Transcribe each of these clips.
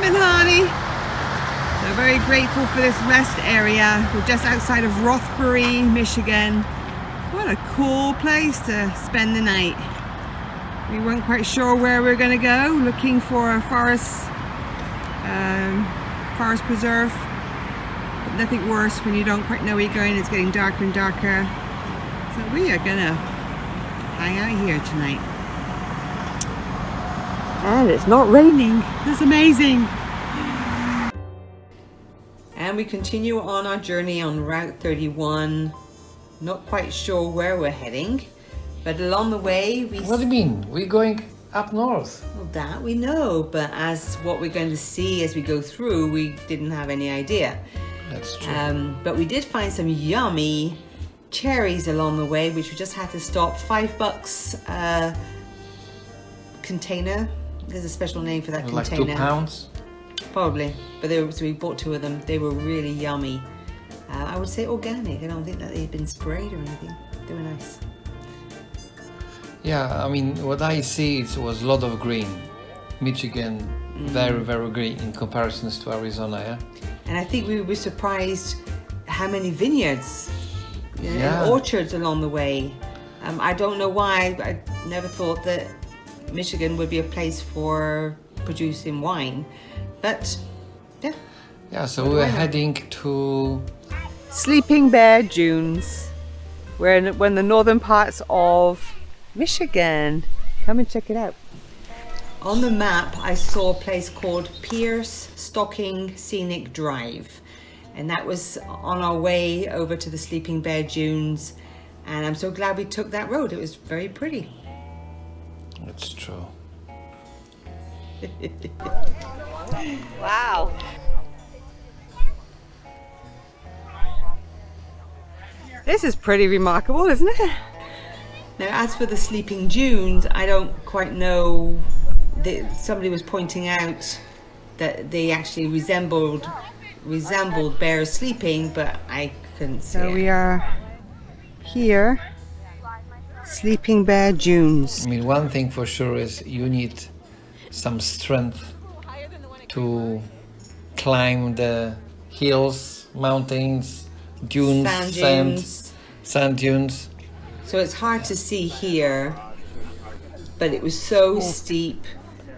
coming, honey. So very grateful for this rest area. We're just outside of Rothbury, Michigan. What a cool place to spend the night. We weren't quite sure where we were going to go, looking for a forest preserve. But nothing worse when you don't quite know where you're going. It's getting darker and darker. So we are going to hang out here tonight. And it's not raining. It's amazing. And we continue on our journey on Route 31. Not quite sure where we're heading, but along the way we... What do you mean? We're going up north. Well, that we know, but as what we're going to see as we go through, we didn't have any idea. That's true. But we did find some yummy cherries along the way, which we just had to stop. $5 container. There's a special name for that container. Like 2 pounds? Probably, but so we bought 2 of them. They were really yummy. I would say organic. I don't think that they'd been sprayed or anything. They were nice. Yeah, I mean, what I see it was a lot of green. Michigan, very, very green in comparisons to Arizona, yeah? And I think we were surprised how many vineyards Yeah. and orchards along the way. I don't know why, but I never thought that Michigan would be a place for producing wine. But, yeah. Yeah, so we're heading to... Sleeping Bear Dunes. We're in the northern parts of Michigan. Come and check it out. On the map, I saw a place called Pierce Stocking Scenic Drive. And that was on our way over to the Sleeping Bear Dunes. And I'm so glad we took that road. It was very pretty. It's true. Wow. This is pretty remarkable, isn't it? Now, as for the Sleeping Dunes, I don't quite know. Somebody was pointing out that they actually resembled bears sleeping, but I couldn't see it. So we are here, Sleeping Bear Dunes. I mean, one thing for sure is you need some strength to climb the hills, mountains, dunes, sand dunes. So it's hard to see here, but it was so steep.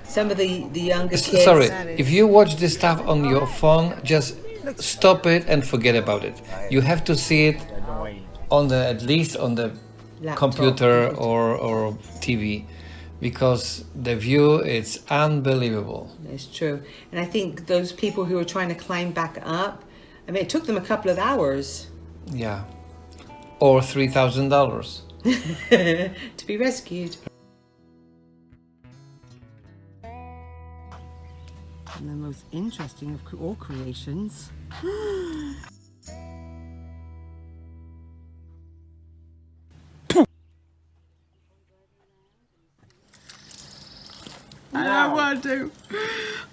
Some of the younger kids... Sorry, if you watch this stuff on your phone, just stop it and forget about it. You have to see it on at least on the laptop, computer or TV, because the view is unbelievable. It's true. And I think those people who were trying to climb back up, I mean, it took them a couple of hours. Yeah. Or $3,000. To be rescued. And the most interesting of all creations. I don't want to.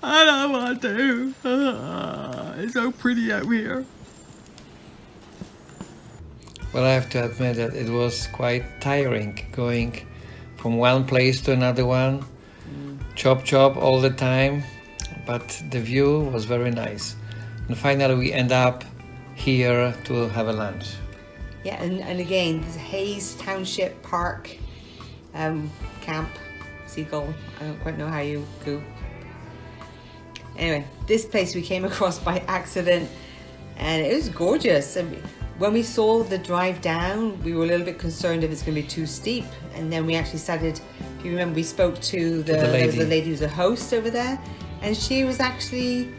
I don't want to. It's so pretty out here. Well, I have to admit that it was quite tiring going from one place to another one, chop all the time, but the view was very nice. And finally we end up here to have a lunch. Yeah, and again, this Hayes Township Park camp, Seagull. I don't quite know how you go. Anyway, this place we came across by accident, and it was gorgeous. And when we saw the drive down, we were a little bit concerned if it's going to be too steep. And then we actually started, if you remember, we spoke to there was a lady who's a host over there, and she was actually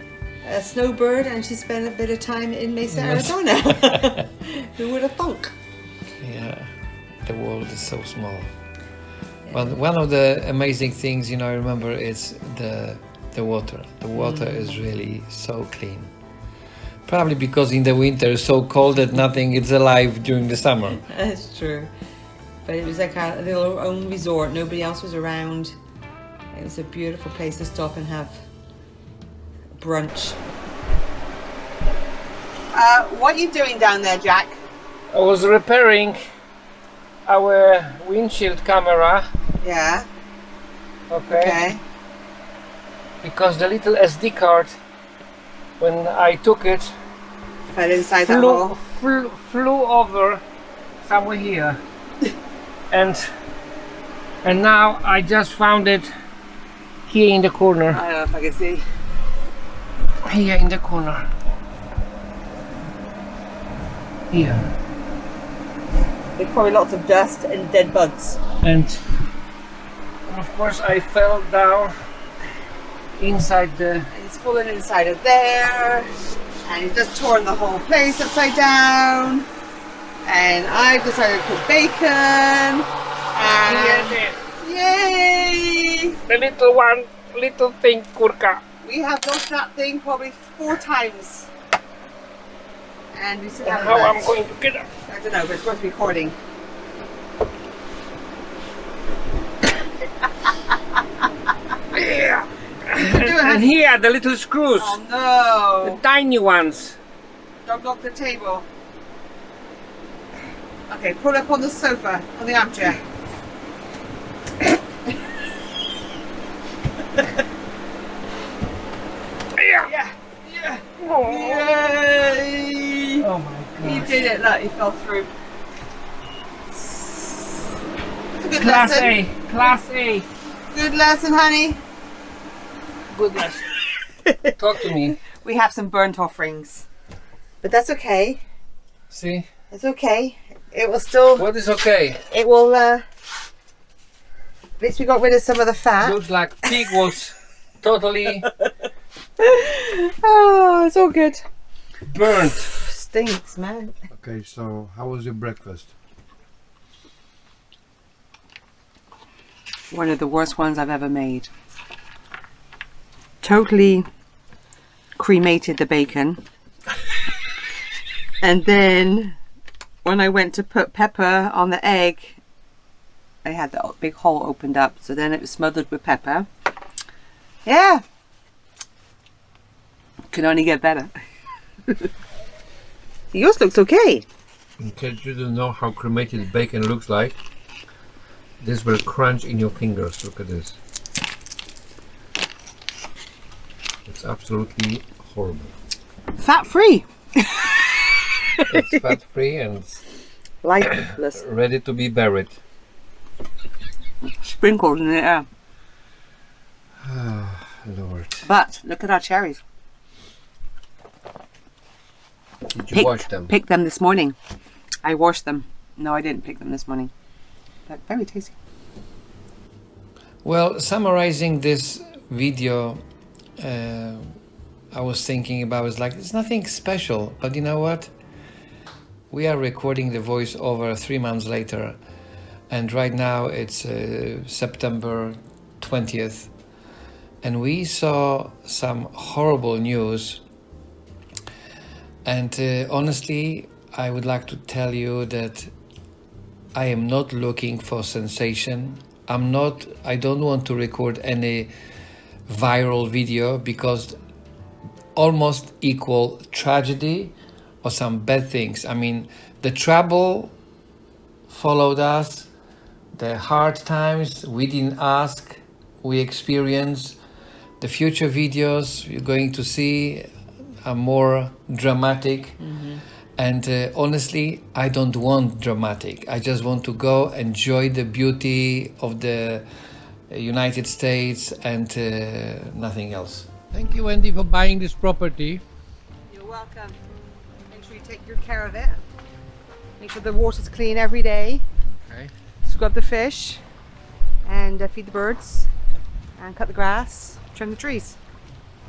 a snowbird, and she spent a bit of time in Mesa, Arizona. Who would have thunk? Yeah, the world is so small. Well, one of the amazing things, I remember is the water. The water is really so clean. Probably because in the winter it's so cold that nothing is alive during the summer. That's true. But it was like a little own resort. Nobody else was around. It was a beautiful place to stop and have brunch. What are you doing down there, Jack? I was repairing our windshield camera. Yeah. Okay. because the little SD card, when I took it, Fell inside that hole. flew over somewhere here. and now I just found it here in the corner. I don't know if I can see. Here in the corner. Here. There's probably lots of dust and dead bugs. And of course I fell down inside the... And it's fallen inside of there. And he's just torn the whole place upside down. And I've decided to cook bacon. And yay! The little one, little thing, kurka. We have lost that thing probably 4 times. And we still haven't How learned. I'm going to get it? I don't know, but it's worth recording. Yeah. And here, the little screws. Oh no! The tiny ones. Don't block the table. Okay, pull up on the sofa, on the armchair. Yeah. Yeah. Oh. Yay! Oh my He god. did it, look, he fell through. It's a good Class lesson. A. Class A. Good lesson, honey. Good lesson. Talk to me. We have some burnt offerings. But that's okay. See? It's okay. It will still, What is okay? it will, at least we got rid of some of the fat. Looks like pig was totally Oh, it's all good. burnt. Stinks, man. Okay, so how was your breakfast? One of the worst ones I've ever made. Totally cremated the bacon. And then when I went to put pepper on the egg, I had the big hole opened up, so then it was smothered with pepper. Yeah. Could only get better. Yours looks okay. In case you don't know how cremated bacon looks like, this will crunch in your fingers. Look at this. It's absolutely horrible. Fat free. It's fat free and Lifeless. ready to be buried. Sprinkled in the air. Lord. But look at our cherries. Did you wash them? Picked them this morning. I washed them. No, I didn't pick them this morning. But very tasty. Well, summarizing this video, I was thinking about, it's like, it's nothing special, but you know what? We are recording the voice over 3 months later, and right now it's September 20th, and we saw some horrible news. And honestly, I would like to tell you that I am not looking for sensation. I don't want to record any viral video, because almost equal tragedy or some bad things. I mean, the trouble followed us, the hard times we didn't ask, we experienced. The future videos you're going to see are more dramatic. And honestly, I don't want dramatic. I just want to go enjoy the beauty of the United States and nothing else. Thank you, Wendy, for buying this property. You're welcome. Make sure you take good care of it. Make sure the water's clean every day. Okay. Scrub the fish and feed the birds and cut the grass, trim the trees.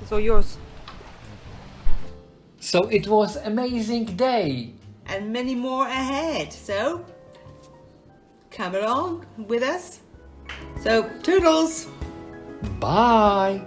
It's all yours. So it was amazing day. And many more ahead. So come along with us. So toodles. Bye.